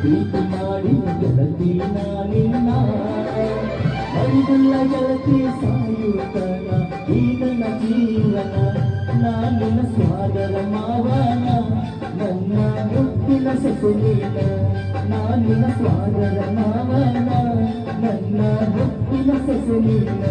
ಪ್ರೀತಿ ಮಾಡಿ ಗೆಳತಿ ನಾನಿನ್ನ ಮರಿದುಲ್ಲ ಗೆಳತಿ ಸಾಯುತ್ತನ ಈ ನನ್ನ ಜೀವನ ನಾನಿನ ಸ್ವಾದರ ಮಾವನ ನನ್ನ ಮುತ್ತಿನ ಸೆಸೆಲೀನ ನಾನಿನ ಸ್ವಾದರ ಮಾವನ ನನ್ನ ಮುತ್ತಿನ ಸೆಸೆಲೀನ